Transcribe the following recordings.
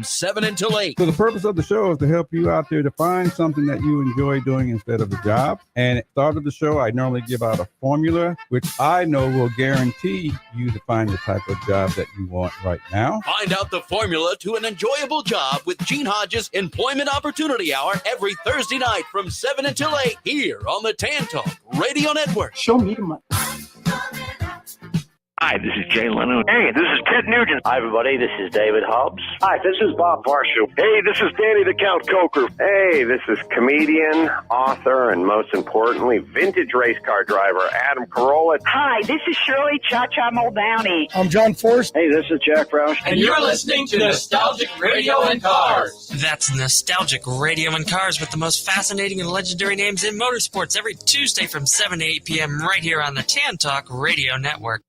7 until 8. So the purpose of the show is to help you out there to find something that you enjoy doing instead of a job. And at the start of the show, I normally give out a formula, which I know will guarantee you to find the type of job that you want right now. Find out the formula to an enjoyable job with Gene Hodges' Employment Opportunity Hour every Thursday night from 7 until 8 here on the Tan Talk Radio Network. Show me the money. Hi, this is Jay Leno. Hey, this is Ted Nugent. Hi, everybody. This is David Hobbs. Hi, this is Bob Varsho. Hey, this is Danny the Count Coker. Hey, this is comedian, author, and most importantly, vintage race car driver Adam Carolla. Hi, this is Shirley Cha-Cha Muldowney. I'm John Forrest. Hey, this is Jack Roush. And you're listening to Nostalgic Radio and Cars. That's Nostalgic Radio and Cars with the most fascinating and legendary names in motorsports every Tuesday from 7 to 8 p.m. right here on the Tan Talk Radio Network.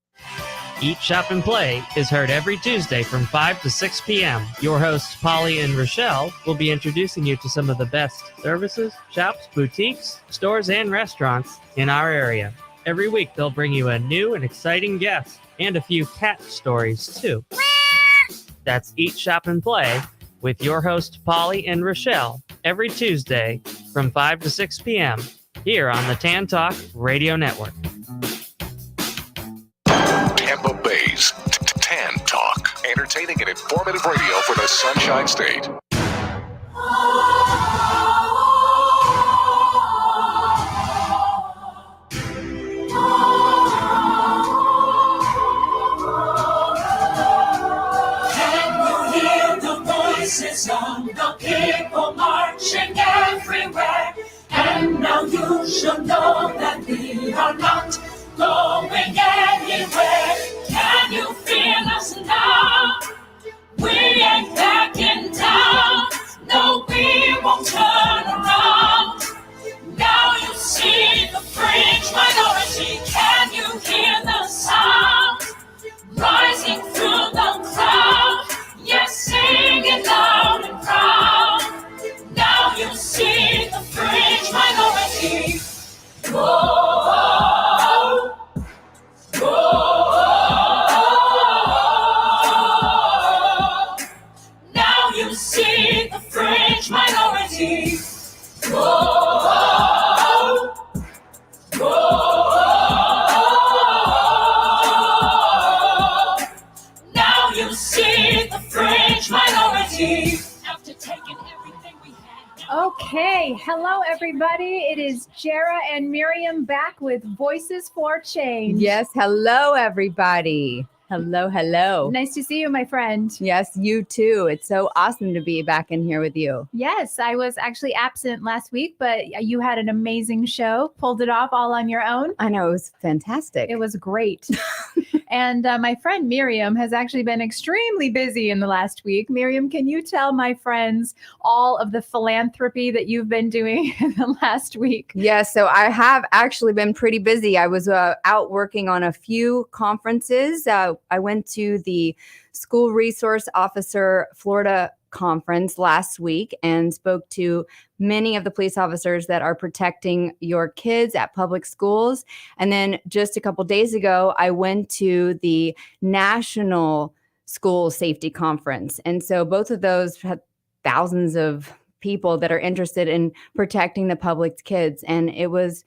Eat, Shop, and Play is heard every Tuesday from 5 to 6 p.m. Your hosts, Polly and Rochelle, will be introducing you to some of the best services, shops, boutiques, stores, and restaurants in our area. Every week, they'll bring you a new and exciting guest and a few cat stories, too. That's Eat, Shop, and Play with your host, Polly and Rochelle, every Tuesday from 5 to 6 p.m. here on the Tan Talk Radio Network. Tampa Bay's Tan Talk. Entertaining and informative radio for the Sunshine State. Can you hear the voices of the people marching everywhere? And now you should know that we are not going anywhere. Can you feel us now? We ain't backing down. No, we won't turn around. Now you see the fringe minority. Can you hear the sound rising through the crowd? Yes, sing it loud and proud. Now you see the fringe minority. Whoa. Now you see the fringe minority. Now you see the fringe minority. After taking everything we had. Okay, hello everybody. It is JIERRA and Miriam back with Voices for Change. Yes, hello everybody. Hello, hello. Nice to see you, my friend. Yes, you too. It's so awesome to be back in here with you. Yes, I was actually absent last week, but you had an amazing show. Pulled it off all on your own. I know, it was fantastic. It was great. And my friend Miriam has actually been extremely busy in the last week. Miriam, can you tell my friends all of the philanthropy that you've been doing in the last week? Yes, so I have actually been pretty busy. I was out working on a few conferences. I went to the School Resource Officer Florida conference last week and spoke to many of the police officers that are protecting your kids at public schools. And then just a couple days ago, I went to the National School Safety Conference. And so both of those had thousands of people that are interested in protecting the public's kids. And it was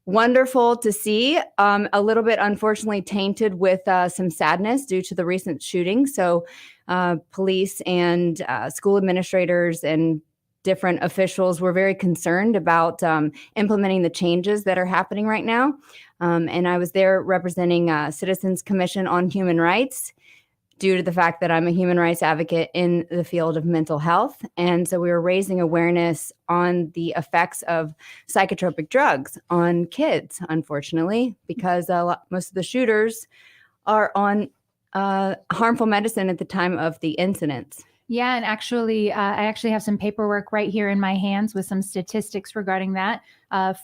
wonderful to see, a little bit unfortunately tainted with some sadness due to the recent shooting. So police and school administrators and different officials were very concerned about implementing the changes that are happening right now. And I was there representing Citizens Commission on Human Rights due to the fact that I'm a human rights advocate in the field of mental health. And so we were raising awareness on the effects of psychotropic drugs on kids, unfortunately, because most of the shooters are on harmful medicine at the time of the incidents. Yeah, and actually, I actually have some paperwork right here in my hands with some statistics regarding that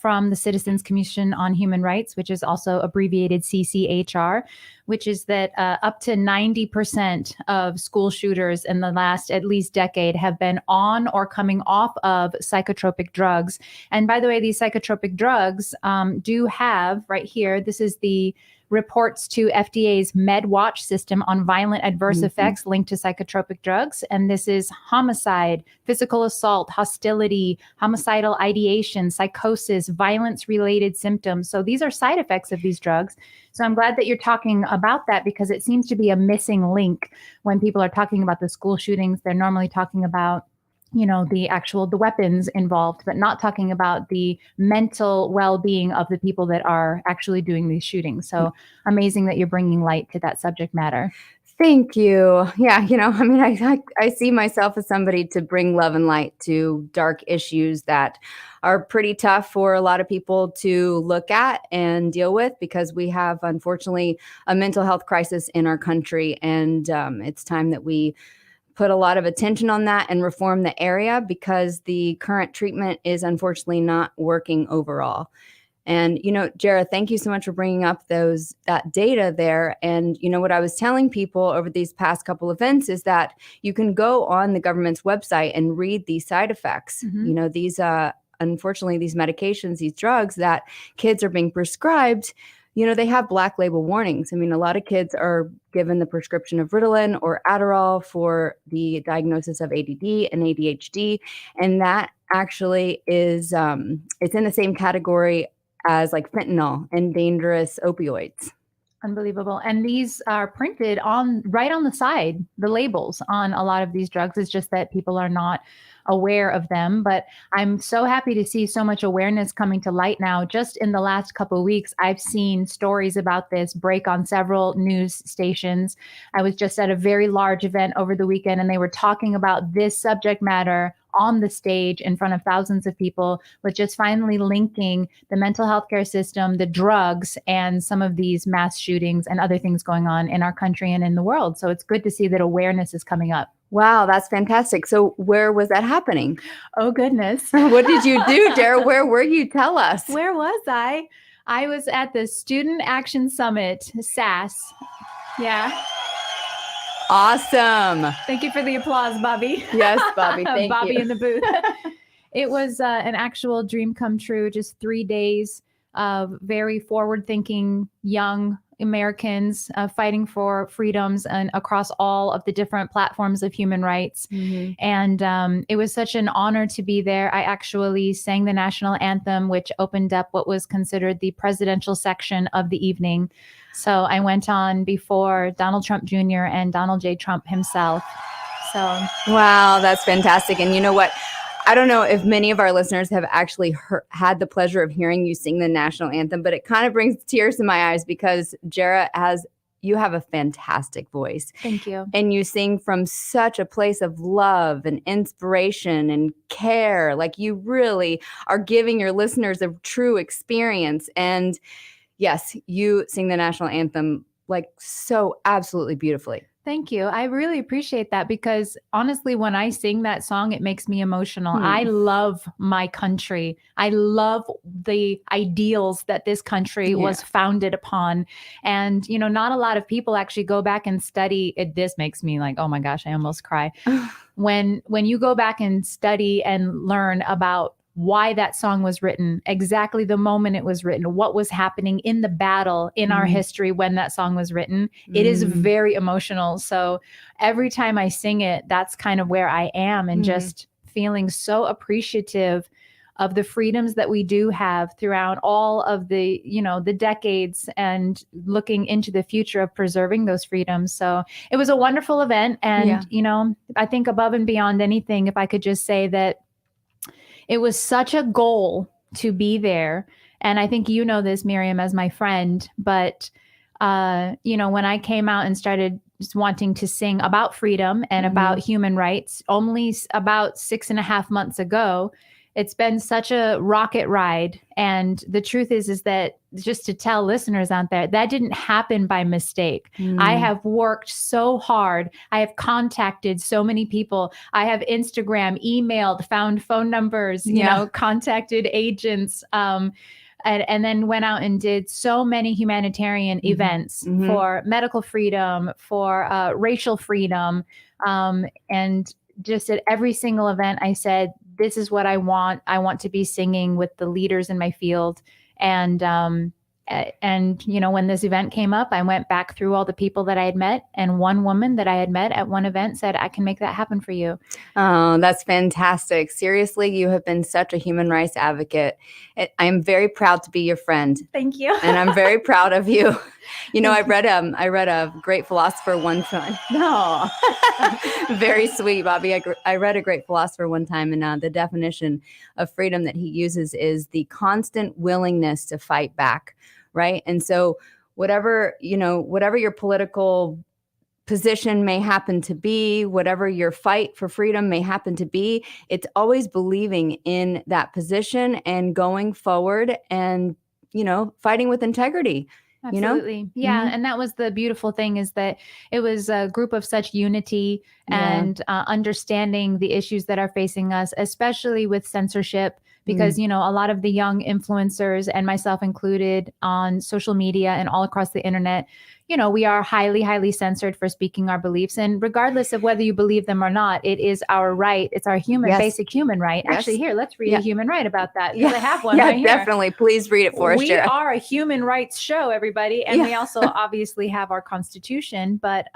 from the Citizens Commission on Human Rights, which is also abbreviated CCHR, which is that up to 90% of school shooters in the last at least decade have been on or coming off of psychotropic drugs. And by the way, these psychotropic drugs do have right here, this is the reports to FDA's MedWatch system on violent adverse effects linked to psychotropic drugs. And this is homicide, physical assault, hostility, homicidal ideation, psychosis, violence-related symptoms. So these are side effects of these drugs. So I'm glad that you're talking about that, because it seems to be a missing link when people are talking about the school shootings. They're normally talking about the weapons involved, but not talking about the mental well-being of the people that are actually doing these shootings. So amazing that you're bringing light to that subject matter. Thank you. Yeah, I see myself as somebody to bring love and light to dark issues that are pretty tough for a lot of people to look at and deal with, because we have, unfortunately, a mental health crisis in our country. And it's time that we put a lot of attention on that and reform the area, because the current treatment is unfortunately not working overall. And, JIERRA, thank you so much for bringing up that data there. And, what I was telling people over these past couple events is that you can go on the government's website and read these side effects. These, unfortunately, these medications, these drugs that kids are being prescribed, they have black label warnings. I mean, a lot of kids are given the prescription of Ritalin or Adderall for the diagnosis of ADD and ADHD. And that actually is, it's in the same category as like fentanyl and dangerous opioids. Unbelievable. And these are printed right on the side, the labels on a lot of these drugs. It's just that people are not aware of them. But I'm so happy to see so much awareness coming to light now. Just in the last couple of weeks, I've seen stories about this break on several news stations. I was just at a very large event over the weekend, and they were talking about this subject matter on the stage in front of thousands of people, with just finally linking the mental health care system, the drugs, and some of these mass shootings and other things going on in our country and in the world. So it's good to see that awareness is coming up. Wow, that's fantastic. So where was that happening? Oh, goodness. What did you do, JIERRA? Where were you? Tell us. Where was I? I was at the Student Action Summit, SAS. Yeah. Awesome. Thank you for the applause, Bobby. Yes, Bobby. Thank Bobby you. in the booth. It was an actual dream come true. Just 3 days of very forward-thinking young Americans fighting for freedoms and across all of the different platforms of human rights. And it was such an honor to be there. I actually sang the national anthem, which opened up what was considered the presidential section of the evening. So I went on before Donald Trump Jr. and Donald J. Trump himself. So wow, that's fantastic. And you know what? I don't know if many of our listeners have actually had the pleasure of hearing you sing the national anthem, but it kind of brings tears to my eyes, because JIERRA, you have a fantastic voice. Thank you. And you sing from such a place of love and inspiration and care. Like, you really are giving your listeners a true experience. And yes, you sing the national anthem like so absolutely beautifully. Thank you. I really appreciate that, because honestly, when I sing that song, it makes me emotional. I love my country. I love the ideals that this country was founded upon. And, not a lot of people actually go back and study it. This makes me like, oh my gosh, I almost cry. When you go back and study and learn about why that song was written, exactly the moment it was written, what was happening in the battle in our history when that song was written. It is very emotional. So every time I sing it, that's kind of where I am, and just feeling so appreciative of the freedoms that we do have throughout all of the, the decades, and looking into the future of preserving those freedoms. So it was a wonderful event. And, I think above and beyond anything, if I could just say that it was such a goal to be there. And I think you know this, Miriam, as my friend. But, when I came out and started just wanting to sing about freedom and about human rights, only about 6.5 months ago, it's been such a rocket ride. And the truth is that, just to tell listeners out there, that didn't happen by mistake. I have worked so hard. I have contacted so many people. I have Instagram, emailed, found phone numbers, contacted agents, and then went out and did so many humanitarian events for medical freedom, for racial freedom. And just at every single event, I said, this is what I want. I want to be singing with the leaders in my field. And And, when this event came up, I went back through all the people that I had met, and one woman that I had met at one event said, I can make that happen for you. Oh, that's fantastic. Seriously, you have been such a human rights advocate. I'm very proud to be your friend. Thank you. And I'm very proud of you. I read a great philosopher one time. No, very sweet, Bobby. I read a great philosopher one time, and the definition of freedom that he uses is the constant willingness to fight back. Right. And so whatever your political position may happen to be, whatever your fight for freedom may happen to be, it's always believing in that position and going forward and, fighting with integrity. Absolutely. Yeah. Mm-hmm. And that was the beautiful thing, is that it was a group of such unity and understanding the issues that are facing us, especially with censorship. Because, a lot of the young influencers, and myself included, on social media and all across the internet, we are highly, highly censored for speaking our beliefs. And regardless of whether you believe them or not, it is our right. It's our basic human right. Yes. Actually, here, let's read a human right about that. Yeah. I have one right here. Definitely. Please read it for us, We JIERRA. are a human rights show, everybody. And we also obviously have our Constitution. But,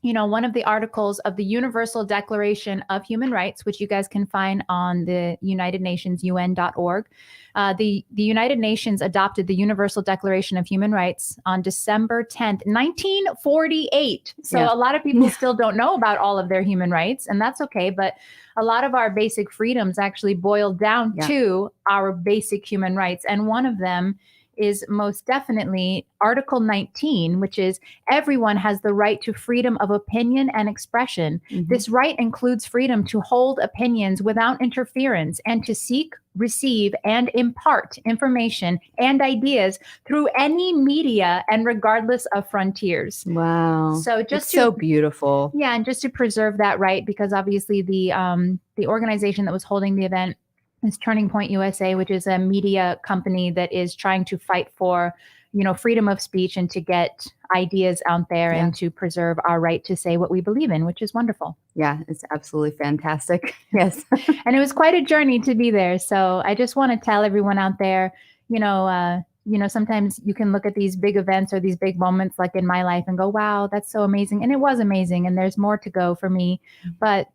one of the articles of the Universal Declaration of Human Rights, which you guys can find on the United Nations, UN.org. The United Nations adopted the Universal Declaration of Human Rights on December 10th, 1948. So a lot of people still don't know about all of their human rights, and that's okay. But a lot of our basic freedoms actually boil down to our basic human rights. And one of them is most definitely Article 19, which is everyone has the right to freedom of opinion and expression. Mm-hmm. This right includes freedom to hold opinions without interference and to seek, receive, and impart information and ideas through any media and regardless of frontiers. Wow. So so beautiful. Yeah. And just to preserve that right, because obviously the organization that was holding the event is Turning Point USA, which is a media company that is trying to fight for, freedom of speech and to get ideas out there and to preserve our right to say what we believe in, which is wonderful. Yeah, it's absolutely fantastic. Yes. And it was quite a journey to be there. So I just want to tell everyone out there, sometimes you can look at these big events or these big moments like in my life and go, wow, that's so amazing. And it was amazing. And there's more to go for me. But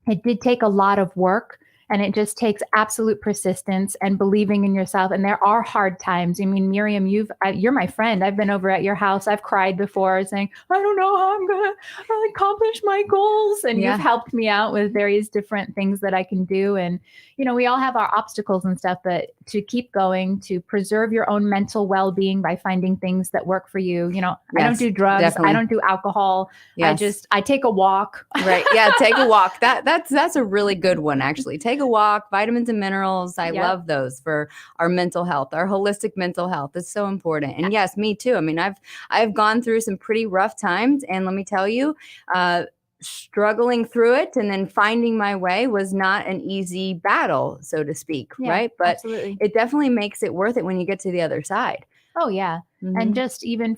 it did take a lot of work. And it just takes absolute persistence and believing in yourself. And there are hard times. I mean, Miriam, you're my friend. I've been over at your house. I've cried before saying, I don't know how I'm going to accomplish my goals. And you've helped me out with various different things that I can do. And, we all have our obstacles and stuff, but to keep going, to preserve your own mental well-being by finding things that work for you. I don't do drugs. Definitely. I don't do alcohol. Yes. I take a walk. Right. Yeah. Take a walk. That's a really good one, actually. Take a walk, vitamins and minerals. I love those for our mental health, our holistic mental health. It's so important. And yes, me too. I mean, I've gone through some pretty rough times, and let me tell you, struggling through it and then finding my way was not an easy battle, so to speak. Right. But absolutely. It definitely makes it worth it when you get to the other side. Oh, yeah. Mm-hmm. And just even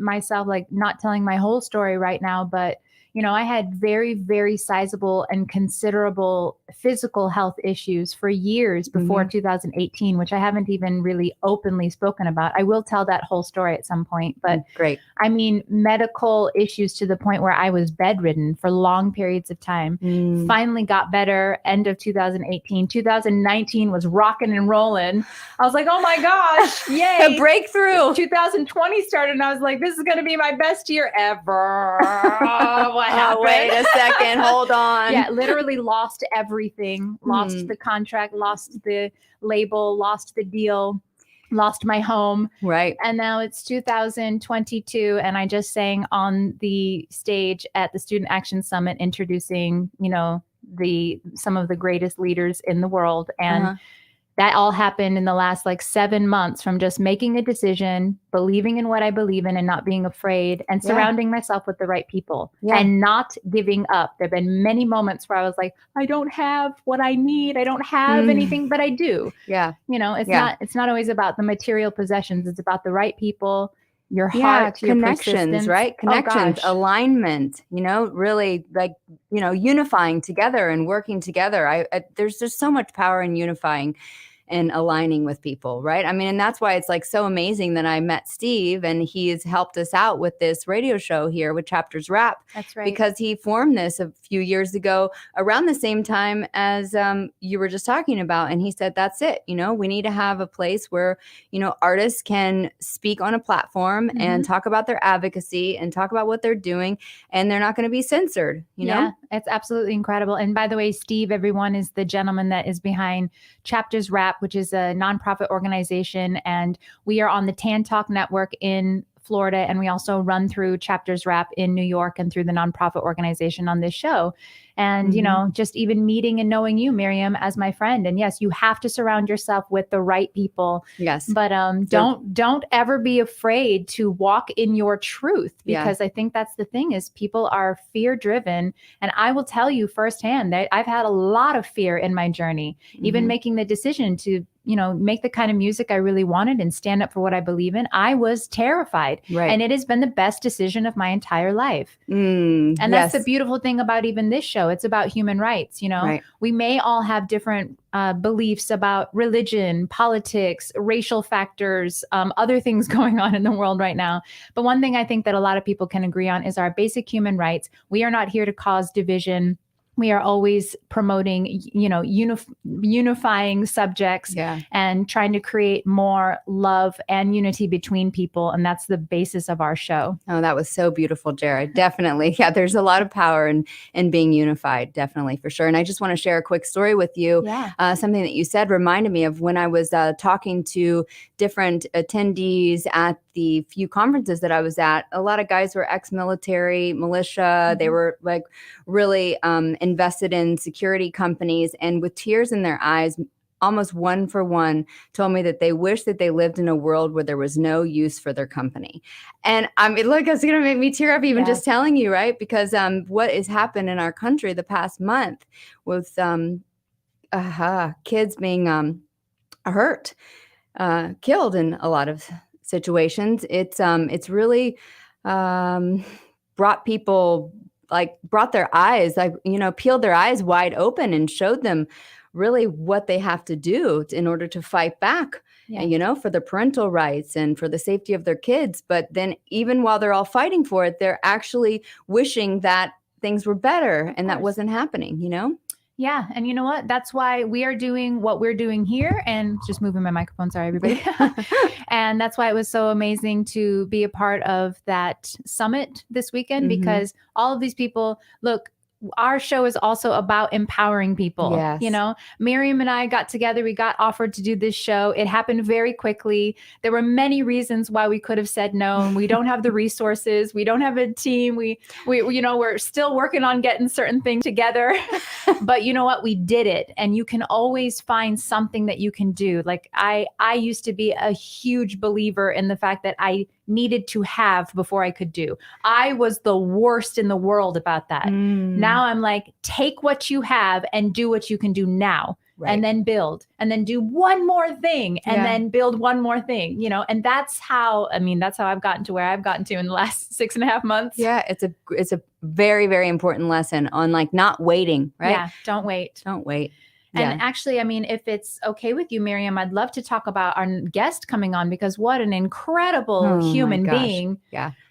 myself, like not telling my whole story right now, but I had very, very sizable and considerable physical health issues for years before 2018, which I haven't even really openly spoken about. I will tell that whole story at some point, but great. I mean, medical issues to the point where I was bedridden for long periods of time, finally got better end of 2018. 2019 was rocking and rolling. I was like, oh my gosh, yay. A breakthrough. 2020 started and I was like, this is going to be my best year ever. What happened? Wait a second. Hold on. Yeah, literally lost everything. Lost the contract, lost the label, lost the deal, lost my home. Right. And now it's 2022 and I just sang on the stage at the Student Action Summit introducing, some of the greatest leaders in the world. And that all happened in the last 7 months from just making a decision, believing in what I believe in and not being afraid and surrounding myself with the right people and not giving up. There've been many moments where I was like, I don't have what I need. I don't have anything, but I do. Yeah. It's not always about the material possessions. It's about the right people, your heart, your connections, right? Connections, alignment, really unifying together and working together. There's just so much power in unifying. and aligning with people, right? I mean, and that's why it's like so amazing that I met Steve and he has helped us out with this radio show here with Chapters Wrap. That's right. Because he formed this a few years ago around the same time as you were just talking about. And he said, that's it. You know, we need to have a place where, you know, artists can speak on a platform and talk about their advocacy and talk about what they're doing, and they're not going to be censored, you know? Yeah, it's absolutely incredible. And by the way, Steve, everyone, is the gentleman that is behind Chapters Wrap, which is a nonprofit organization. And we are on the Tan Talk Network in Florida. And we also run through Chapters Wrap in New York and through the nonprofit organization on this show. And, you know, just even meeting and knowing you, Miriam, as my friend. And yes, you have to surround yourself with the right people. Yes. But don't ever be afraid to walk in your truth, because I think that's the thing is people are fear driven. And I will tell you firsthand that I've had a lot of fear in my journey, even making the decision to, you know, make the kind of music I really wanted and stand up for what I believe in. I was terrified. Right. And it has been the best decision of my entire life. And that's the beautiful thing about even this show. It's about human rights. You know, we may all have different beliefs about religion, politics, racial factors, other things going on in the world right now. But one thing I think that a lot of people can agree on is our basic human rights. We are not here to cause division. We are always promoting, you know, unifying subjects and trying to create more love and unity between people. And that's the basis of our show. Oh, that was so beautiful, JIERRA. Definitely. Yeah, there's a lot of power in being unified. Definitely, for sure. And I just want to share a quick story with you. Something that you said reminded me of when I was talking to different attendees at the few conferences that I was at. A lot of guys were ex-military, militia. They were like really invested in security companies, and with tears in their eyes, almost one for one, told me that they wish that they lived in a world where there was no use for their company. And I mean, look, it's going to make me tear up even just telling you, right? Because what has happened in our country the past month with kids being hurt, killed in a lot of situations, it's really brought people, like brought their eyes, like, you know, peeled their eyes wide open and showed them really what they have to do in order to fight back, you know, for their parental rights and for the safety of their kids. But then even while they're all fighting for it, they're actually wishing that things were better, and that wasn't happening, you know? Yeah. And you know what? That's why we are doing what we're doing here, and just moving my microphone. Sorry, everybody. And that's why it was so amazing to be a part of that summit this weekend, because all of these people, look, our show is also about empowering people. You know, Miriam and I got together, we got offered to do this show. It happened very quickly. There were many reasons why we could have said no. We don't have the resources. We don't have a team. We you know, we're still working on getting certain things together, but you know what? We did it. And you can always find something that you can do. Like I used to be a huge believer in the fact that I needed to have before I could do. I was the worst in the world about that. Now I'm like, take what you have and do what you can do now. And then build, and then do one more thing, and then build one more thing, you know? And that's how, I mean, that's how I've gotten to where I've gotten to in the last 6.5 months. Yeah. It's a very, very important lesson on like not waiting, right? Yeah. Don't wait. Don't wait. And actually, I mean, if it's okay with you, Miriam, I'd love to talk about our guest coming on, because what an incredible human being.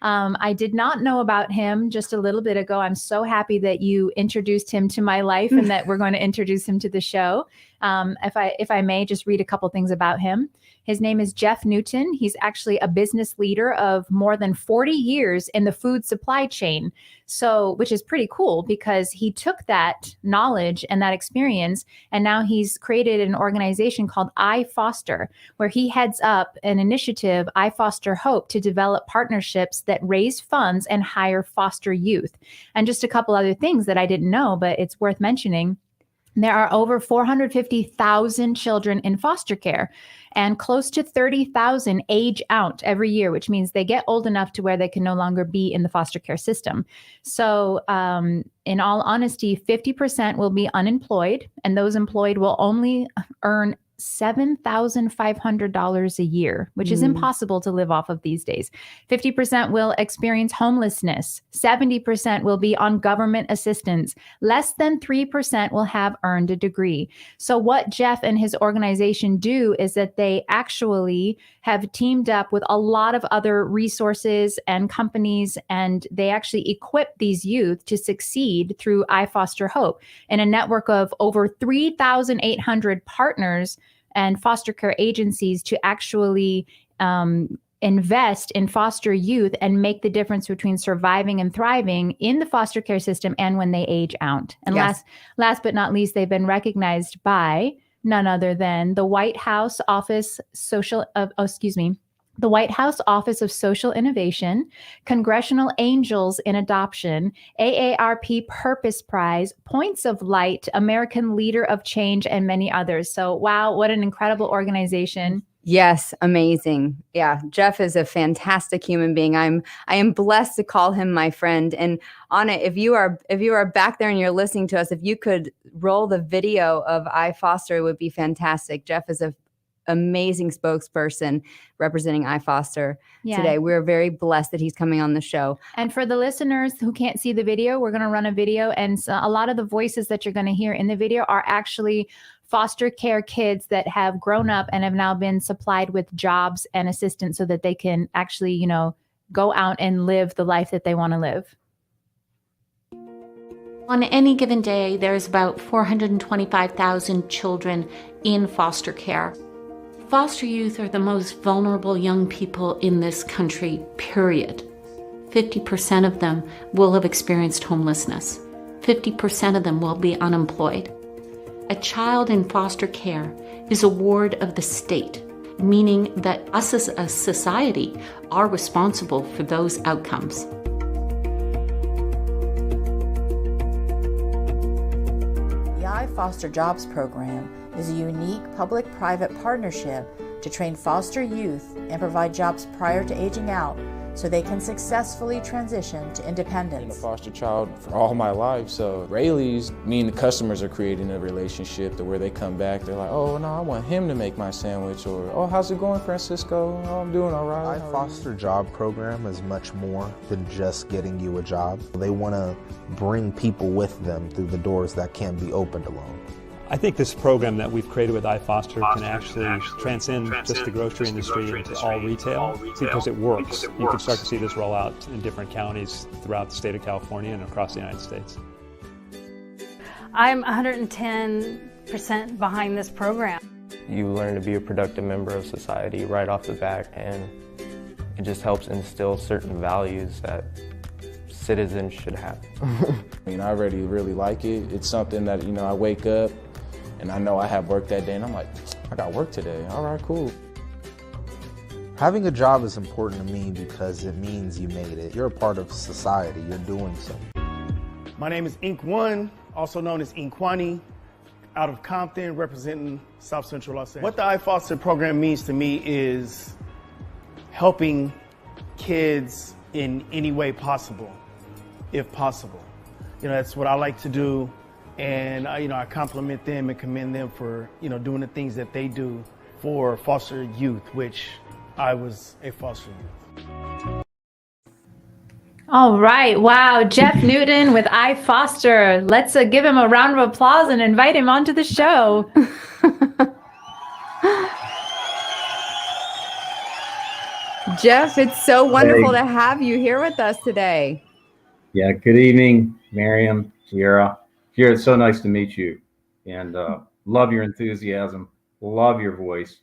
I did not know about him just a little bit ago. I'm so happy that you introduced him to my life and that we're going to introduce him to the show. If I may just read a couple things about him. His name is Jeff Newton. He's actually a business leader of more than 40 years in the food supply chain. So, which is pretty cool, because he took that knowledge and that experience, and now he's created an organization called I Foster, where he heads up an initiative, I Foster Hope, to develop partnerships that raise funds and hire foster youth. And just a couple other things that I didn't know, but it's worth mentioning. There are over 450,000 children in foster care, and close to 30,000 age out every year, which means they get old enough to where they can no longer be in the foster care system. So in all honesty, 50% will be unemployed, and those employed will only earn $7,500 a year, which is impossible to live off of these days. 50% will experience homelessness. 70% will be on government assistance. Less than 3% will have earned a degree. So what Jeff and his organization do is that they actually have teamed up with a lot of other resources and companies, and they actually equip these youth to succeed through I Foster Hope, and a network of over 3,800 partners and foster care agencies to actually invest in foster youth and make the difference between surviving and thriving in the foster care system and when they age out. And last but not least, they've been recognized by none other than the White House Office the White House Office of Social Innovation, Congressional Angels in Adoption, AARP Purpose Prize, Points of Light, American Leader of Change, and many others. So, wow, what an incredible organization. Yes, amazing. Yeah, Jeff is a fantastic human being. I am blessed to call him my friend. And Anna, if you are back there and you're listening to us, if you could roll the video of I Foster, it would be fantastic. Jeff is a amazing spokesperson representing I Foster today. We're very blessed that he's coming on the show. And for the listeners who can't see the video, we're going to run a video, and so a lot of the voices that you're going to hear in the video are actually foster care kids that have grown up and have now been supplied with jobs and assistance so that they can actually, go out and live the life that they want to live. On any given day, there's about 425,000 children in foster care. Foster youth are the most vulnerable young people in this country, period. 50% of them will have experienced homelessness. 50% of them will be unemployed. A child in foster care is a ward of the state, meaning that us as a society are responsible for those outcomes. The I Foster Jobs program is a unique public-private partnership to train foster youth and provide jobs prior to aging out so they can successfully transition to independence. Been a foster child for all my life, so Rayleigh's, me and the customers are creating a relationship to where they come back, they're like, oh no, I want him to make my sandwich, or oh, how's it going, Francisco? Oh, I'm doing all right. Our foster job program is much more than just getting you a job. They want to bring people with them through the doors that can't be opened alone. I think this program that we've created with iFoster can actually transcend just the grocery industry into all retail because it works. You can start to see this roll out in different counties throughout the state of California and across the United States. I'm 110% behind this program. You learn to be a productive member of society right off the bat, and it just helps instill certain values that citizens should have. I already really like it. It's something that, I wake up and I know I have work that day and I'm like, I got work today. All right, cool. Having a job is important to me because it means you made it. You're a part of society. You're doing something. My name is Ink One, also known as Inkwani, out of Compton, representing South Central Los Angeles. What the I Foster program means to me is helping kids in any way possible, if possible. That's what I like to do. And I compliment them and commend them for, doing the things that they do for foster youth, which I was a foster youth. All right. Wow. Jeff Newton with I Foster. Let's give him a round of applause and invite him onto the show. Jeff, it's so wonderful to have you here with us today. Yeah. Good evening, Miriam, JIERRA. JIERRA, it's so nice to meet you, and love your enthusiasm, love your voice.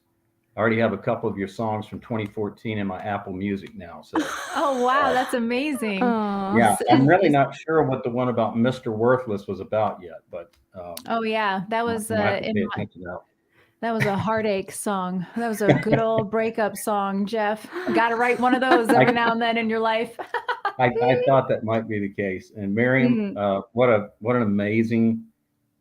I already have a couple of your songs from 2014 in my Apple Music now. So. Oh, wow. That's amazing. Yeah. I'm really not sure what the one about Mr. Worthless was about yet, but. Oh, yeah. That was that was a heartache song. That was a good old breakup song, Jeff. Got to write one of those every now and then in your life. I thought that might be the case. And Miriam, what an amazing,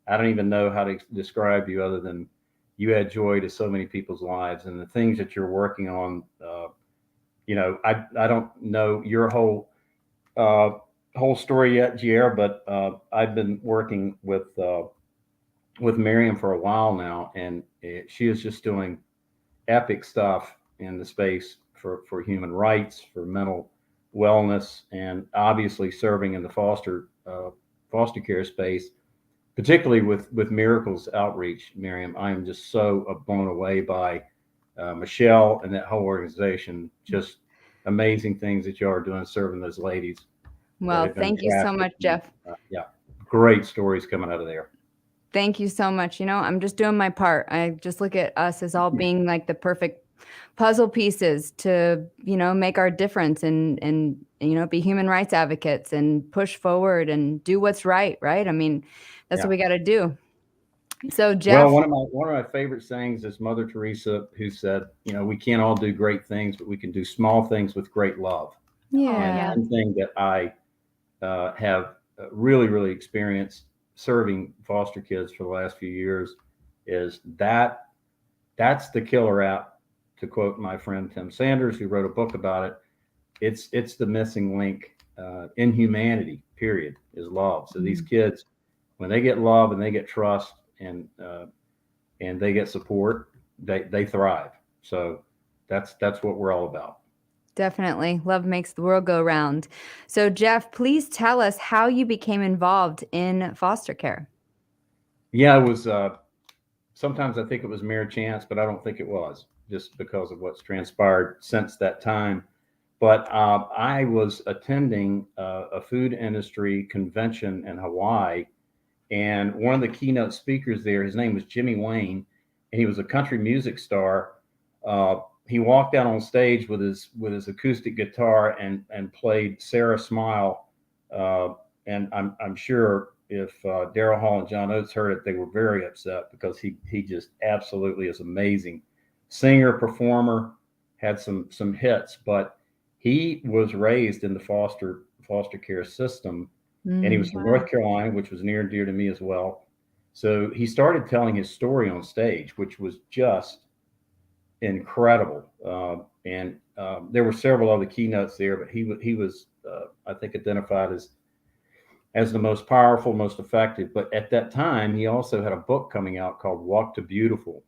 I don't even know how to describe you other than you add joy to so many people's lives, and the things that you're working on. I don't know your whole story yet, JIERRA, but I've been working with with Miriam for a while now, and she is just doing epic stuff in the space for human rights, for mental wellness, and obviously serving in the foster care space, particularly with Miracles Outreach. Miriam, I am just so blown away by Michelle and that whole organization. Just amazing things that you are doing serving those ladies. Well, thank you so much, Jeff. Yeah, great stories coming out of there. Thank you so much. I'm just doing my part. I just look at us as all being like the perfect puzzle pieces to, make our difference and be human rights advocates and push forward and do what's right. Right. I mean, that's what we got to do. So Jeff. Well, one of my favorite sayings is Mother Teresa, who said, we can't all do great things, but we can do small things with great love. Yeah. And one thing that I have really, really experienced serving foster kids for the last few years is that's the killer app, to quote my friend Tim Sanders, who wrote a book about it. It's the missing link in humanity, period, is love. So these kids, when they get love and they get trust and they get support, they thrive. So that's what we're all about. Definitely. Love makes the world go round. So Jeff, please tell us how you became involved in foster care. Yeah, it was, sometimes I think it was mere chance, but I don't think it was, just because of what's transpired since that time. But I was attending a food industry convention in Hawaii, and one of the keynote speakers there, his name was Jimmy Wayne, and he was a country music star. He walked out on stage with his acoustic guitar and played Sarah Smile. And I'm sure if Daryl Hall and John Oates heard it, they were very upset, because he just absolutely is amazing. Singer, performer, had some hits, but he was raised in the foster care system. And he was from North Carolina, which was near and dear to me as well. So he started telling his story on stage, which was just incredible. And there were several other keynotes there, but he was I think identified as the most powerful, most effective. But at that time, he also had a book coming out called Walk to Beautiful,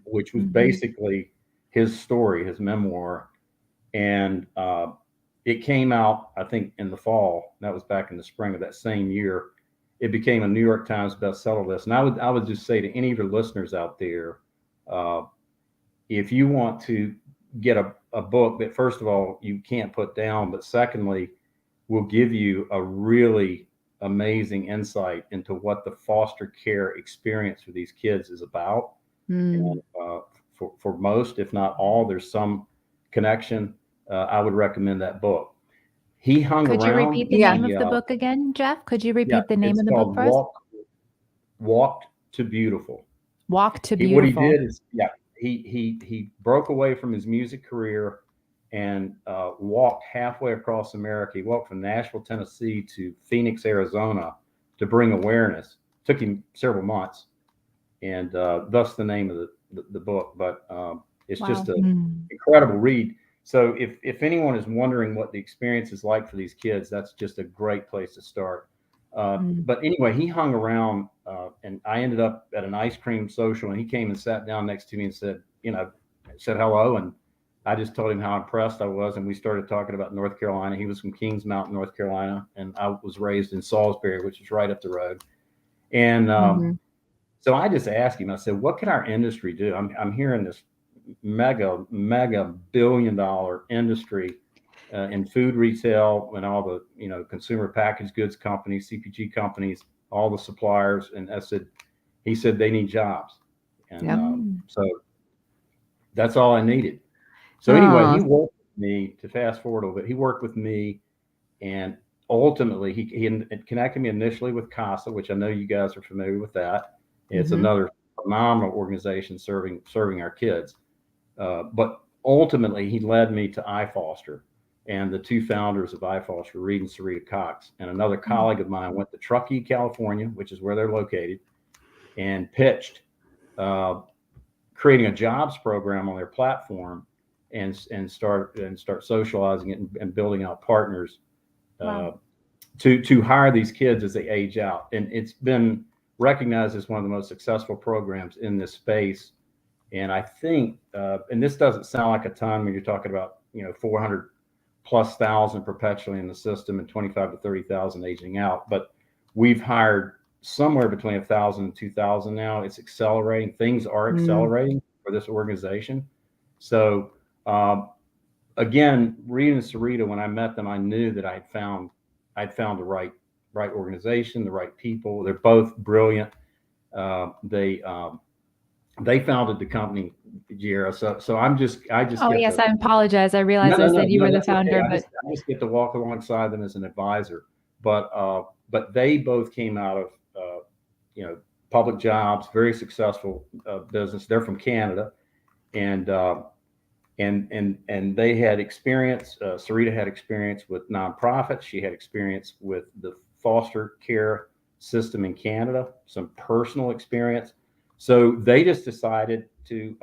which was basically his story, his memoir. And it came out, I think, in the fall. That was back in the spring of that same year. It became a New York Times bestseller list. And I would just say to any of your listeners out there, if you want to get a book that, first of all, you can't put down, but secondly, will give you a really amazing insight into what the foster care experience for these kids is about. And, for most, if not all, there's some connection. I would recommend that book. He hung around. Could you repeat the name of the book again, Jeff? Could you repeat the name of the book for us? Walk to Beautiful. Walk to Beautiful. What he did is, he broke away from his music career and walked halfway across America. He walked from Nashville, Tennessee to Phoenix, Arizona to bring awareness. Took him several months, and thus the name of the book. But it's just an incredible read. So if anyone is wondering what the experience is like for these kids, that's just a great place to start. But anyway, he hung around, and I ended up at an ice cream social, and he came and sat down next to me and said hello. And I just told him how impressed I was. And we started talking about North Carolina. He was from Kings Mountain, North Carolina, and I was raised in Salisbury, which is right up the road. And so I just asked him, I said, what can our industry do? I'm hearing this mega $1 billion industry in food retail and all the consumer packaged goods companies, CPG companies, all the suppliers. And he said they need jobs, and so that's all I needed. So anyway, he worked with me, to fast forward a little bit. He worked with me, and ultimately he connected me initially with CASA, which I know you guys are familiar with that. It's another phenomenal organization serving our kids. But ultimately, he led me to iFoster, and the two founders of iFoster, Reed and Sarita Cox, and another colleague of mine went to Truckee, California, which is where they're located, and pitched creating a jobs program on their platform, and start socializing it and building out partners to hire these kids as they age out. And it's been recognized as one of the most successful programs in this space. And I think, and this doesn't sound like a ton when you're talking about, 400 plus thousand perpetually in the system and 25 to 30,000 aging out, but we've hired somewhere between 1,000 and 2,000 now. It's accelerating. Things are accelerating for this organization. So again, Rita and Sarita, when I met them, I knew that I'd found the right organization, the right people. They're both brilliant. They founded the company, JIERRA. So I just. Oh yes, I apologize. I realized I said you were the founder, okay. but I just get to walk alongside them as an advisor. But they both came out of public jobs, very successful business. They're from Canada, and they had experience. Sarita had experience with nonprofits. She had experience with the foster care system in Canada, some personal experience. So they just decided to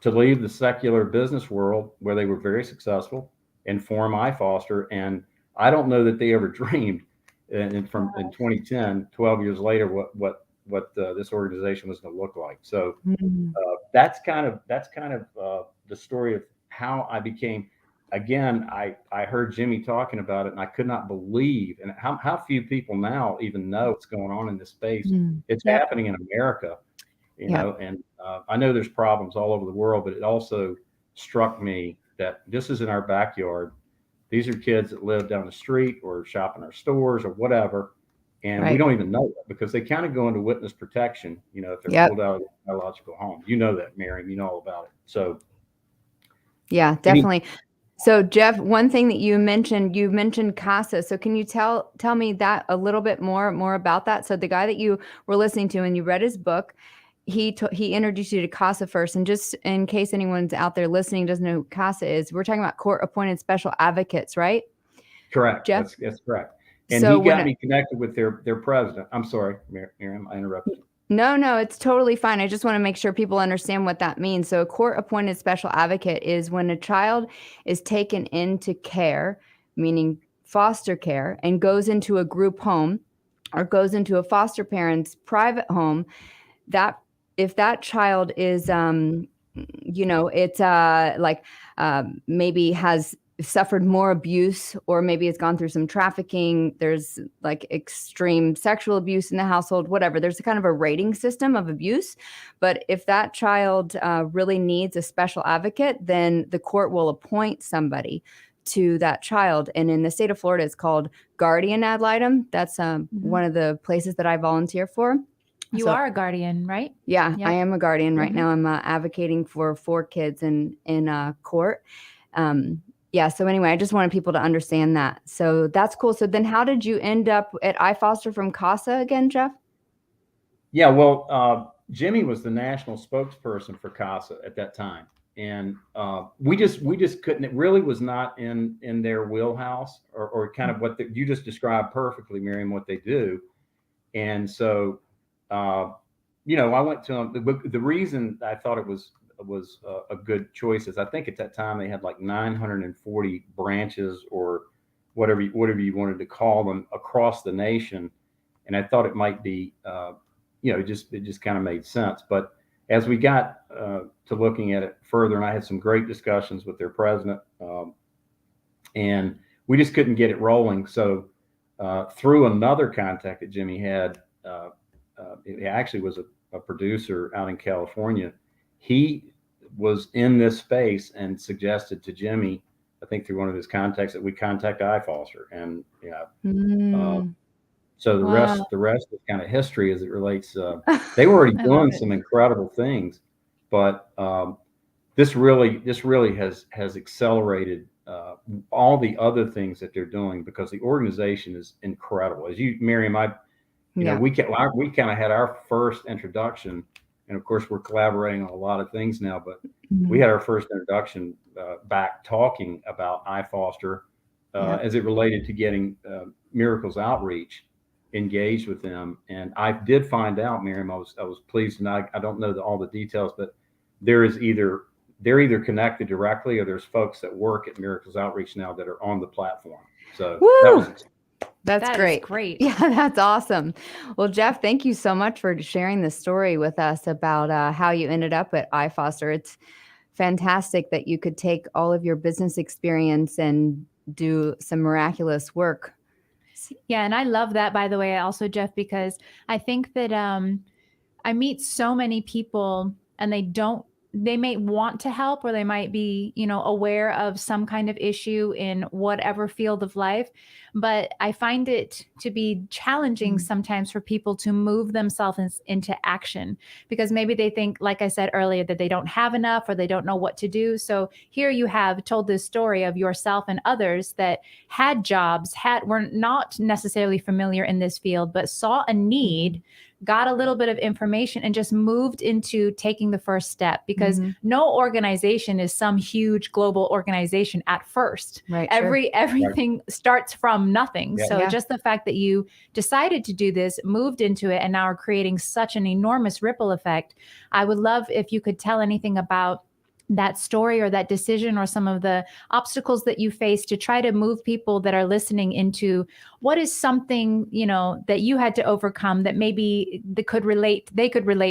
leave the secular business world where they were very successful and form iFoster. And I don't know that they ever dreamed in 2010, 12 years later, what this organization was going to look like. So that's kind of the story of how I became. Again, I heard Jimmy talking about it, and I could not believe, and how few people now even know what's going on in this space. It's happening in America, know, and I know there's problems all over the world, but it also struck me that this is in our backyard. These are kids that live down the street or shop in our stores or whatever, and we don't even know it because they kind of go into witness protection, if they're pulled out of their biological home. You know that, Miriam, you know all about it. So yeah, definitely. So Jeff, one thing that you mentioned CASA. So can you tell me that a little bit more about that? So the guy that you were listening to and you read his book, he introduced you to CASA first. And just in case anyone's out there listening doesn't know who CASA is, we're talking about court appointed special advocates, right? Correct. Jeff? That's correct. And so he got me connected with their president. I'm sorry, Miriam, I interrupted you. No, it's totally fine. I just want to make sure people understand what that means. So a court-appointed special advocate is when a child is taken into care, meaning foster care, and goes into a group home or goes into a foster parent's private home, that if that child is, maybe has suffered more abuse, or maybe has gone through some trafficking, there's like extreme sexual abuse in the household, whatever. There's a kind of a rating system of abuse. But if that child really needs a special advocate, then the court will appoint somebody to that child. And in the state of Florida, it's called guardian ad litem. That's one of the places that I volunteer for. You are a guardian, right? Yeah, I am a guardian right now. I'm advocating for 4 kids in court. Yeah. So anyway, I just wanted people to understand that. So that's cool. So then how did you end up at iFoster from CASA again, Jeff? Yeah, well, Jimmy was the national spokesperson for CASA at that time. And we just couldn't, it really was not in their wheelhouse or kind of what you just described perfectly, Miriam, what they do. And so, I went to them. The reason I thought it was a good choice is I think at that time they had like 940 branches or whatever you wanted to call them across the nation, and I thought it might be it just kind of made sense. But as we got to looking at it further, and I had some great discussions with their president, and we just couldn't get it rolling. So through another contact that Jimmy had, it actually was a producer out in California. He was in this space and suggested to Jimmy, I think through one of his contacts, that we contact iFoster. And so the rest is kind of history as it relates. They were already doing some incredible things, but this really has accelerated all the other things that they're doing because the organization is incredible. As you, Miriam, we kind of had our first introduction. And of course, we're collaborating on a lot of things now, but we had our first introduction back talking about iFoster as it related to getting Miracles Outreach engaged with them. And I did find out, Miriam, I was pleased, and I don't know all the details, but they're either connected directly or there's folks that work at Miracles Outreach now that are on the platform. So That's That great. is great. Yeah, that's awesome. Well, Jeff, thank you so much for sharing this story with us about how you ended up at iFoster. It's fantastic that you could take all of your business experience and do some miraculous work. Yeah, and I love that, by the way, also, Jeff, because I think that I meet so many people and they may want to help, or they might be, aware of some kind of issue in whatever field of life. But I find it to be challenging sometimes for people to move themselves into action, because maybe they think, like I said earlier, that they don't have enough or they don't know what to do. So here you have told this story of yourself and others that had jobs, were not necessarily familiar in this field, but saw a need, got a little bit of information, and just moved into taking the first step, because no organization is some huge global organization at first. Right. Everything starts from nothing. Yeah. So Yeah. just the fact that you decided to do this, moved into it, and now are creating such an enormous ripple effect. I would love if you could tell anything about that story or that decision, or some of the obstacles that you face to try to move people that are listening into what is something, that you had to overcome that maybe they could relate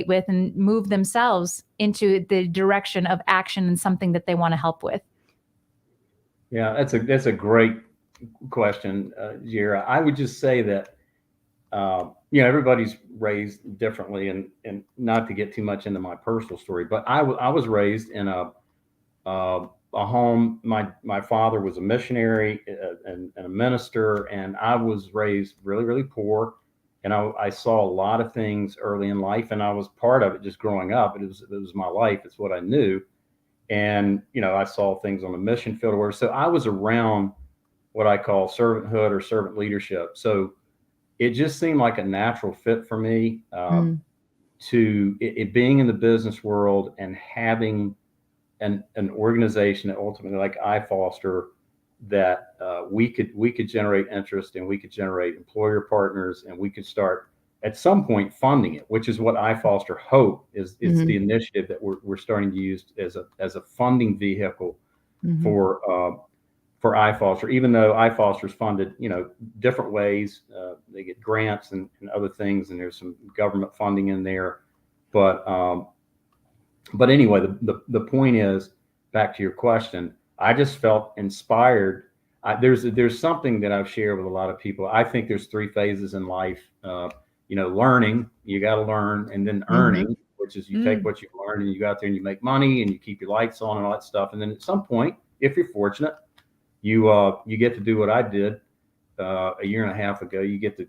with, and move themselves into the direction of action and something that they want to help with. Yeah, that's a great question, JIERRA. I would just say that everybody's raised differently, and not to get too much into my personal story, but I was raised in a home. My father was a missionary and a minister, and I was raised really, really poor. And I saw a lot of things early in life, and I was part of it just growing up. It was my life. It's what I knew. And, I saw things on the mission field or whatever. So I was around what I call servanthood or servant leadership. So it just seemed like a natural fit for me to it being in the business world and having an organization that ultimately, like iFoster, that we could generate interest, and we could generate employer partners, and we could start at some point funding it, which is what iFoster hope is the initiative that we're starting to use as a funding vehicle for iFoster. Even though iFoster is funded, different ways, they get grants and other things, and there's some government funding in there. But anyway, the point is, back to your question, I just felt inspired. There's something that I've shared with a lot of people. I think there's 3 phases in life. Learning, you got to learn, and then earning, which is you take what you learn and you go out there and you make money and you keep your lights on and all that stuff. And then at some point, if you're fortunate, you get to do what I did a year and a half ago. You get to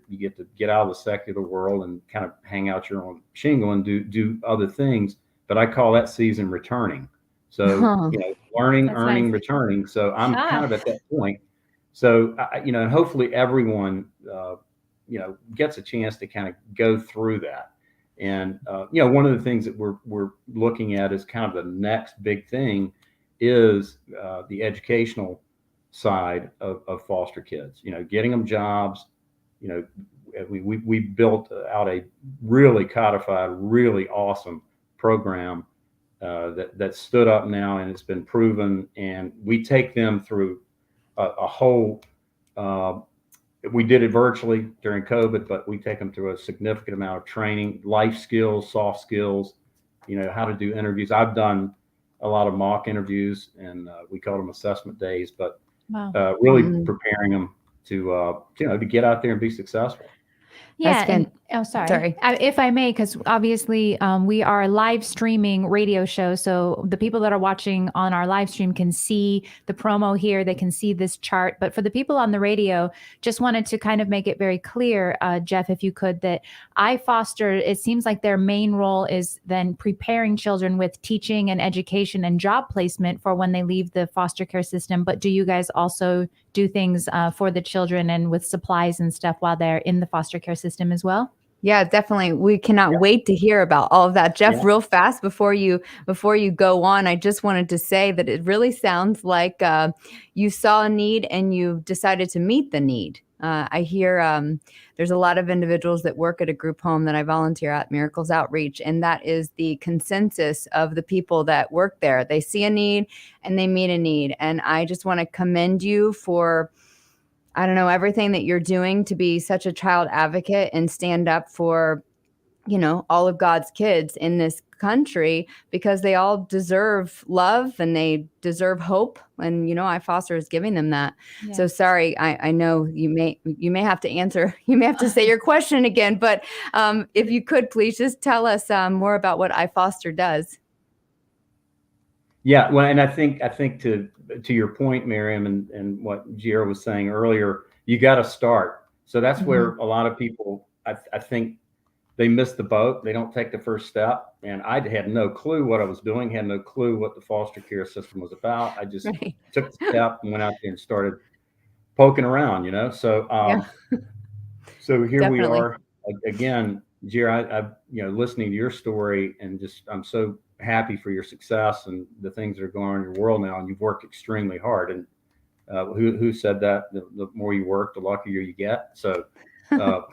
get out of the secular world and kind of hang out your own shingle and do other things. But I call that season returning. So learning, That's earning, nice. returning. So I'm kind of at that point. So and hopefully everyone gets a chance to kind of go through that. And one of the things that we're looking at is kind of the next big thing is the educational side of foster kids. Getting them jobs. We built out a really codified, really awesome program that stood up now, and it's been proven. And we take them through a whole. We did it virtually during COVID, but we take them through a significant amount of training, life skills, soft skills, how to do interviews. I've done a lot of mock interviews, and we call them assessment days, but really preparing them to get out there and be successful. Yeah. Sorry. If I may, because obviously we are a live streaming radio show. So the people that are watching on our live stream can see the promo here. They can see this chart. But for the people on the radio, just wanted to kind of make it very clear, Jeff, if you could, that iFoster, it seems like their main role is then preparing children with teaching and education and job placement for when they leave the foster care system. But do you guys also do things for the children and with supplies and stuff while they're in the foster care system as well? Yeah, definitely. We cannot wait to hear about all of that. Jeff, real fast before you go on, I just wanted to say that it really sounds like you saw a need and you decided to meet the need. I hear there's a lot of individuals that work at a group home that I volunteer at, Miracles Outreach, and that is the consensus of the people that work there. They see a need and they meet a need. And I just want to commend you for I don't know, everything that you're doing to be such a child advocate and stand up for, all of God's kids in this country, because they all deserve love and they deserve hope. And, iFoster is giving them that. Yeah. So sorry, I know you may have to answer, you may have to say your question again, but if you could please just tell us more about what iFoster does. Yeah, well, and I think to your point, Miriam, and what JIERRA was saying earlier, you got to start. So that's where a lot of people, I think, they miss the boat. They don't take the first step. And I had no clue what I was doing, had no clue what the foster care system was about. I just took the step and went out there and started poking around, So, so here Definitely. we are again, JIERRA. I listening to your story, and I'm so happy for your success and the things that are going on in your world now. And you've worked extremely hard. And who said that? The more you work, the luckier you get. So.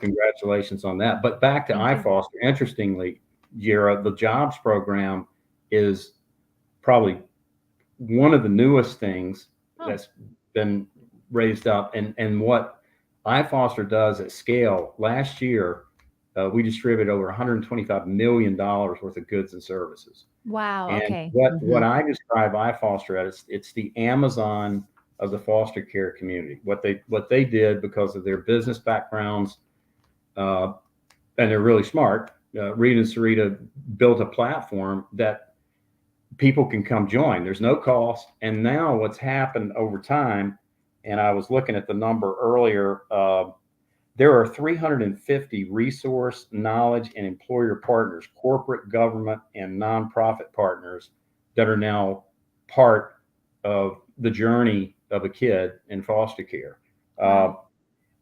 Congratulations on that. But back to iFoster. Interestingly, JIERRA, the jobs program is probably one of the newest things that's been raised up. And what iFoster does at scale, last year, we distributed over $125 million worth of goods and services. Wow. And Okay. what I describe iFoster as, it's the Amazon of the foster care community. What they did, because of their business backgrounds, and they're really smart. Rita and Sarita built a platform that people can come join. There's no cost. And now what's happened over time, and I was looking at the number earlier, there are 350 resource, knowledge, and employer partners, corporate, government, and nonprofit partners that are now part of the journey of a kid in foster care.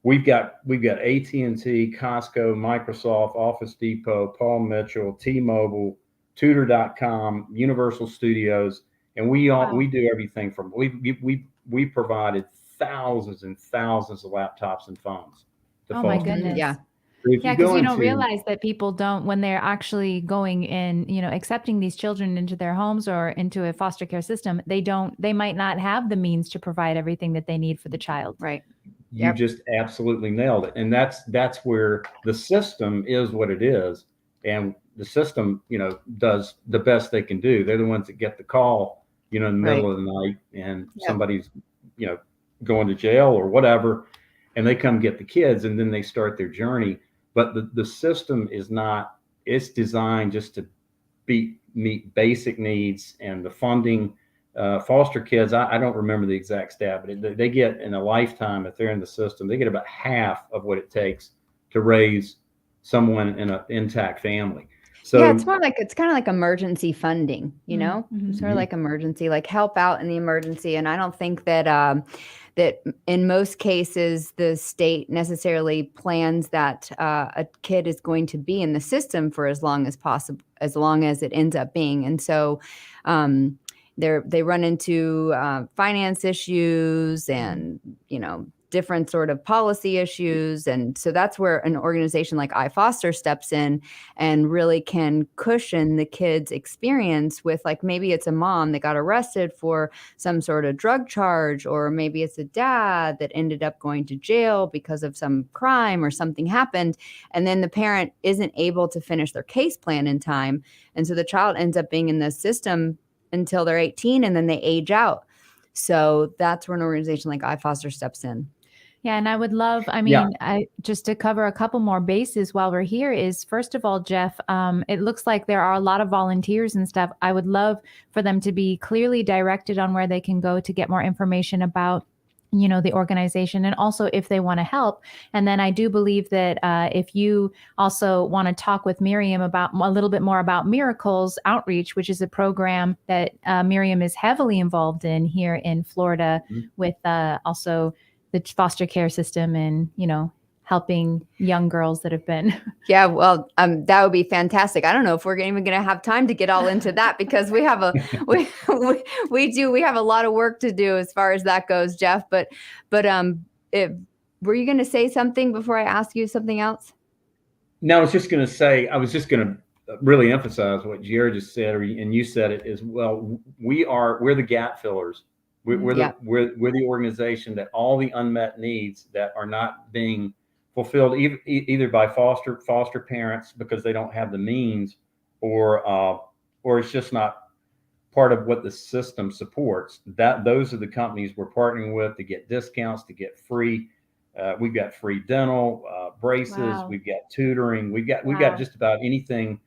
We've got AT&T, Costco, Microsoft, Office Depot, Paul Mitchell, T-Mobile, Tutor.com, Universal Studios, and we do everything from we provided thousands and thousands of laptops and phones. Oh my goodness. Yeah. Yeah, because you don't realize that people don't, when they're actually going and, accepting these children into their homes or into a foster care system, they might not have the means to provide everything that they need for the child. Right. You just absolutely nailed it. And that's where the system is what it is. And the system, does the best they can do. They're the ones that get the call, in the middle of the night, and somebody's, going to jail or whatever, and they come get the kids, and then they start their journey. But the system is not, it's designed just to meet basic needs, and the funding, foster kids, I don't remember the exact stat, but they get, in a lifetime, if they're in the system, they get about half of what it takes to raise someone in an intact family. So yeah, it's kind of like emergency funding, sort of like emergency, like help out in the emergency. And I don't think that that in most cases the state necessarily plans that a kid is going to be in the system for as long as possible, as long as it ends up being. And so they run into finance issues and different sort of policy issues. And so that's where an organization like iFoster steps in and really can cushion the kid's experience with, like, maybe it's a mom that got arrested for some sort of drug charge, or maybe it's a dad that ended up going to jail because of some crime or something happened. And then the parent isn't able to finish their case plan in time. And so the child ends up being in the system until they're 18, and then they age out. So that's where an organization like iFoster steps in. Yeah. And I would love, just to cover a couple more bases while we're here is, first of all, Jeff, it looks like there are a lot of volunteers and stuff. I would love for them to be clearly directed on where they can go to get more information about the organization, and also if they want to help. And then I do believe that if you also want to talk with Miriam about a little bit more about Miracles Outreach, which is a program that Miriam is heavily involved in here in Florida, with also the foster care system and, helping young girls that have been. Yeah, well, that would be fantastic. I don't know if we're even going to have time to get all into that, because we have we have a lot of work to do as far as that goes, Jeff. But were you going to say something before I ask you something else? No, I was just going to really emphasize what JIERRA just said, and you said it as well. We're the gap fillers We're the organization that all the unmet needs that are not being fulfilled either by foster parents because they don't have the means, or it's just not part of what the system supports. Those are the companies we're partnering with to get discounts, to get free. We've got free dental, braces. Wow. We've got tutoring. We've got just about anything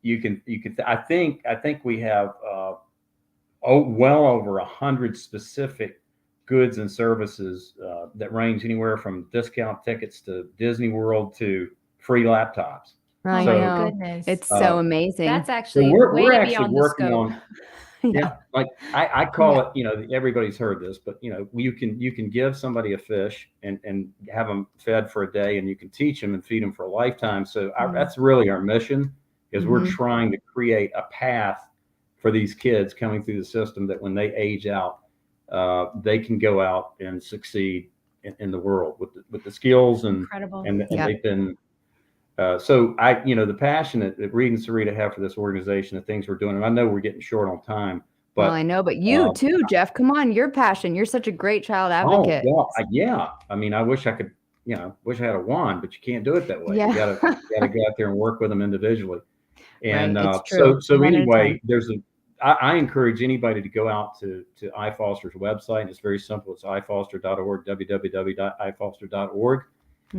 you can. I think we have well over 100 specific goods and services that range anywhere from discount tickets to Disney World to free laptops. I know. Goodness. It's so amazing. That's actually we're actually beyond the working scope. on. Yeah, like I call it, everybody's heard this, but you can give somebody a fish and have them fed for a day, and you can teach them and feed them for a lifetime. So that's really our mission, is we're trying to create a path for these kids coming through the system that when they age out, they can go out and succeed in the world with the skills and they've been. So the passion that Reed and Sarita have for this organization, the things we're doing, and I know we're getting short on time, but well, I know, but you too, Jeff, come on, your passion. You're such a great child advocate. Oh, yeah. I mean, I wish I could, wish I had a wand, but you can't do it that way. Yeah. You gotta go out there and work with them individually. And so anyway, I encourage anybody to go out to iFoster's website. It's very simple. It's ifoster.org, www.ifoster.org.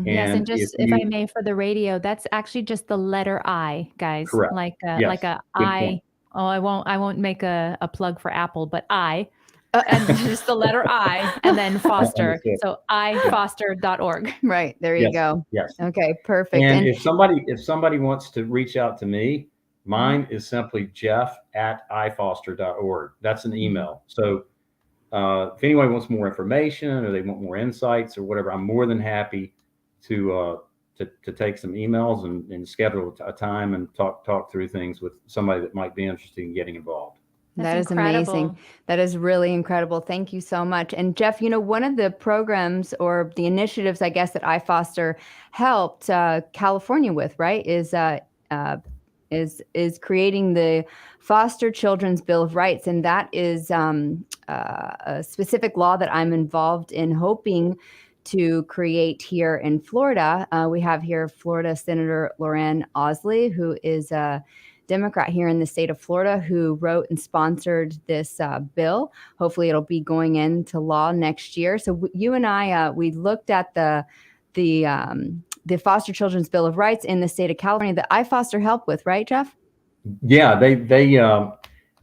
Yes, and just if I may, for the radio, that's actually just the letter I, guys. Correct. Like a Good I. point. Oh, I won't make a plug for Apple, but I, and just the letter I, and then Foster. So ifoster.org. Right, there you go. Yes. Okay, perfect. And if somebody wants to reach out to me, mine is simply jeff@ifoster.org. That's an email. So if anyone wants more information or they want more insights or whatever, I'm more than happy to take some emails and schedule a time and talk through things with somebody that might be interested in getting involved. That is amazing. That is really incredible. Thank you so much. And Jeff, one of the programs or the initiatives, I guess, that iFoster helped California with, right, is creating the Foster Children's Bill of Rights, and that is a specific law that I'm involved in hoping to create here in Florida. We have here Florida Senator Lorraine Osley, who is a Democrat here in the state of Florida, who wrote and sponsored this bill. Hopefully it'll be going into law next year. So you and I, we looked at the Foster Children's Bill of Rights in the state of California that iFoster helped with, right, Jeff? Yeah, they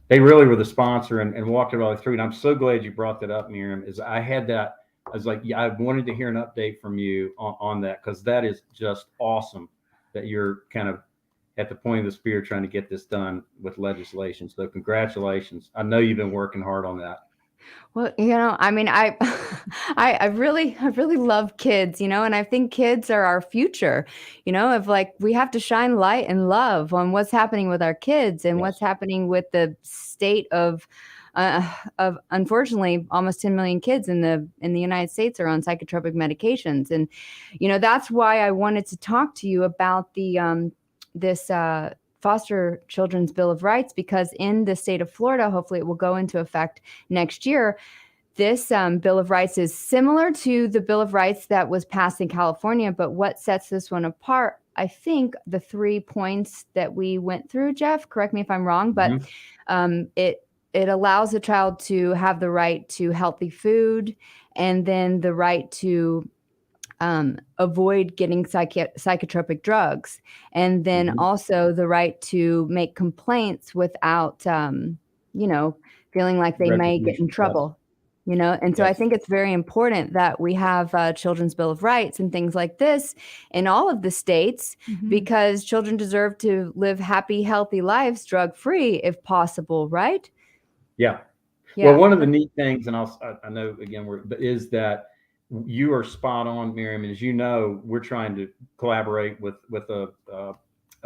really were the sponsor and walked it all the way through. And I'm so glad you brought that up, Miriam, I was like, yeah, I wanted to hear an update from you on that, because that is just awesome that you're kind of at the point of the spear trying to get this done with legislation. So congratulations. I know you've been working hard on that. Well, I mean, I really love kids, and I think kids are our future, of like, we have to shine light and love on what's happening with our kids and what's happening with the state of unfortunately almost 10 million kids in the United States are on psychotropic medications. And, that's why I wanted to talk to you about this Foster Children's Bill of Rights, because in the state of Florida, hopefully it will go into effect next year. This Bill of Rights is similar to the Bill of Rights that was passed in California, but what sets this one apart, I think the 3 points that we went through, Jeff, correct me if I'm wrong, but it allows a child to have the right to healthy food, and then the right to avoid getting psychotropic drugs, and then also the right to make complaints without, feeling like they may get in trouble. And so I think it's very important that we have a Children's Bill of Rights and things like this in all of the states, because children deserve to live happy, healthy lives, drug-free if possible, right? Yeah. Well, one of the neat things, and I know again, is that you are spot on, Miriam. As you know, we're trying to collaborate with a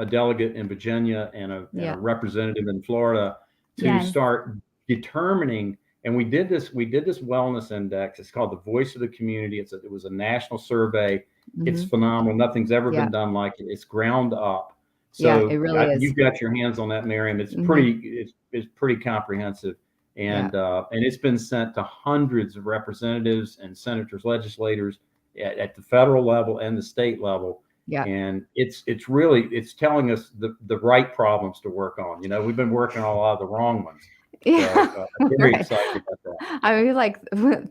delegate in Virginia and a representative in Florida to start determining. And we did this wellness index. It's called the Voice of the Community. It was a national survey. It's phenomenal. Nothing's ever been done like it. It's ground up. So it really is. You've got your hands on that, Miriam. It's pretty comprehensive. And it's been sent to hundreds of representatives and senators, legislators at the federal level and the state level. Yeah. And it's telling us the right problems to work on. You know, we've been working on a lot of the wrong ones. Yeah. So, I'm very excited about that. I mean, like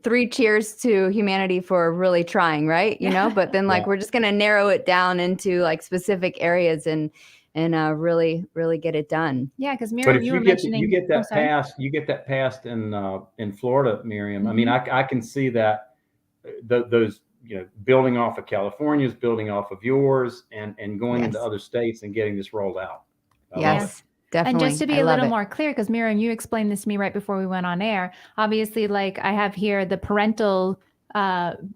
3 cheers to humanity for really trying, right? You know, but then like we're just going to narrow it down into like specific areas and really get it done. Yeah, because Miriam, you were mentioning you get that passed in Florida, Miriam. Mm-hmm. I mean, I can see that those, you know, building off of California's, building off of yours, and going into other states and getting this rolled out. Yes. Definitely. And just to be a little more clear, because Miriam, you explained this to me right before we went on air. Obviously, like I have here the parental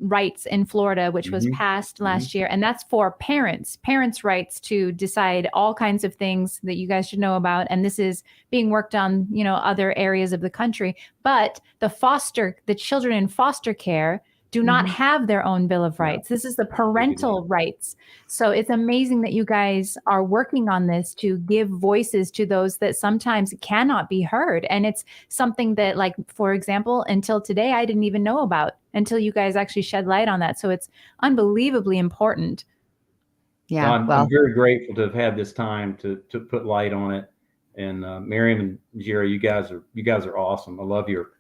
rights in Florida, which was passed last year. And that's for parents' rights to decide all kinds of things that you guys should know about. And this is being worked on, you know, other areas of the country. But the children in foster care do not have their own Bill of Rights. This is the parental rights. So it's amazing that you guys are working on this to give voices to those that sometimes cannot be heard. And it's something that, like, for example, until today, I didn't even know about until you guys actually shed light on that. So it's unbelievably important. Yeah. Well, I'm very grateful to have had this time to put light on it. And Miriam and JIERRA, you guys are awesome. I love your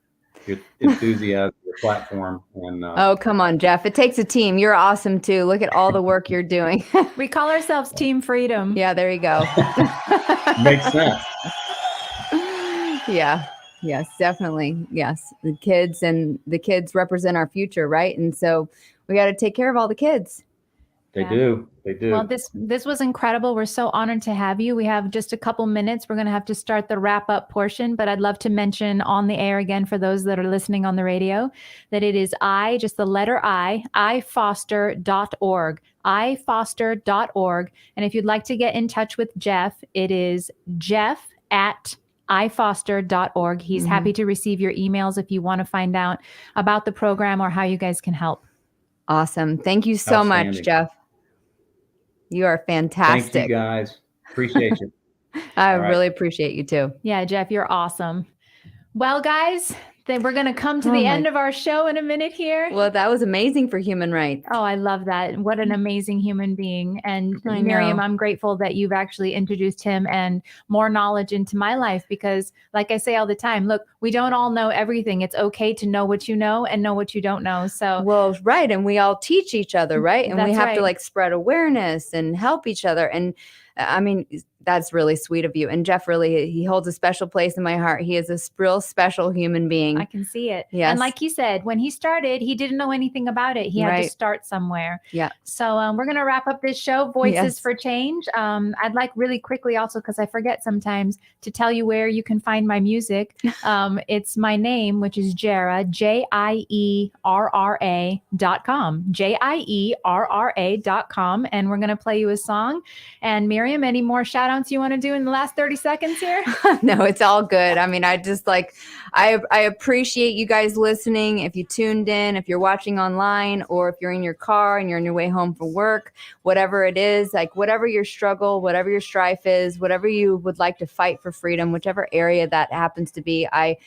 enthusiasm, your platform. And oh, come on, Jeff. It takes a team. You're awesome too. Look at all the work you're doing. We call ourselves Team Freedom. Yeah, there you go. Makes sense. Yeah. Yes, definitely. Yes. The kids represent our future, right? And so we got to take care of all the kids. They do. Well, this was incredible. We're so honored to have you. We have just a couple minutes. We're going to have to start the wrap up portion, but I'd love to mention on the air again for those that are listening on the radio that it is just the letter ifoster.org, ifoster.org. And if you'd like to get in touch with Jeff, it is jeff@ifoster.org. He's happy to receive your emails if you want to find out about the program or how you guys can help. Awesome. Thank you so much, Jeff. You are fantastic. Thank you, guys. Appreciate you. I really appreciate you too. Yeah, Jeff, you're awesome. Well, guys, then we're going to come to the end of our show in a minute here. Well, that was amazing for human rights. Oh, I love that. What an amazing human being. And Miriam, I'm grateful that you've actually introduced him and more knowledge into my life because, like I say all the time, look, we don't all know everything. It's okay to know what you know and know what you don't know. So, well, right. And we all teach each other, right? And we have right. to like spread awareness and help each other. And I mean, that's really sweet of you. And Jeff really, he holds a special place in my heart. He is a real special human being. I can see it. Yes. And like he said, when he started, he didn't know anything about it. He had to start somewhere. Yeah. So we're going to wrap up this show, Voices for Change. I'd like really quickly also, because I forget sometimes, to tell you where you can find my music. It's my name, which is JIERRA, JIERRA.com, JIERRA.com. And we're going to play you a song. And Miriam, any more shout outs you want to do in the last 30 seconds here? No, it's all good. I mean, I just like, I appreciate you guys listening. If you tuned in, if you're watching online, or if you're in your car and you're on your way home from work, whatever it is, like whatever your struggle, whatever your strife is, whatever you would like to fight for freedom, whichever area that happens to be, I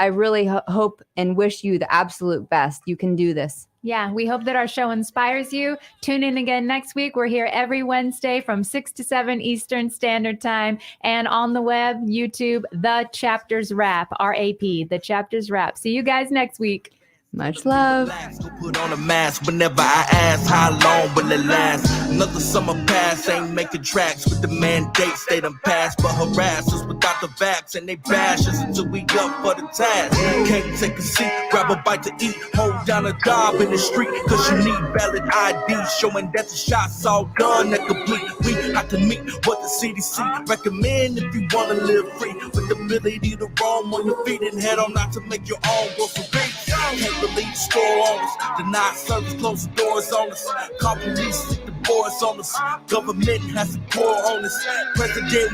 really hope and wish you the absolute best. You can do this. Yeah, we hope that our show inspires you. Tune in again next week. We're here every Wednesday from 6 to 7 Eastern Standard Time, and on the web, YouTube, The Chapters Rap, R-A-P, The Chapters Rap. See you guys next week. Much love. Put on a mask whenever I ask how long will it last. Another summer pass, ain't making tracks with the mandates they done passed, but harass us without the vax and they bash us until we up for the task. Can't take a seat, grab a bite to eat, hold down a job in the street, cause you need valid ID showing that the shots all done and complete. We have to meet what the CDC recommend if you wanna live free, with the ability to roam on your feet and head on out to make your own groceries. Can't believe the store owners deny service, close the doors on us. Call police, stick the boards on us. Government has to pour on us. President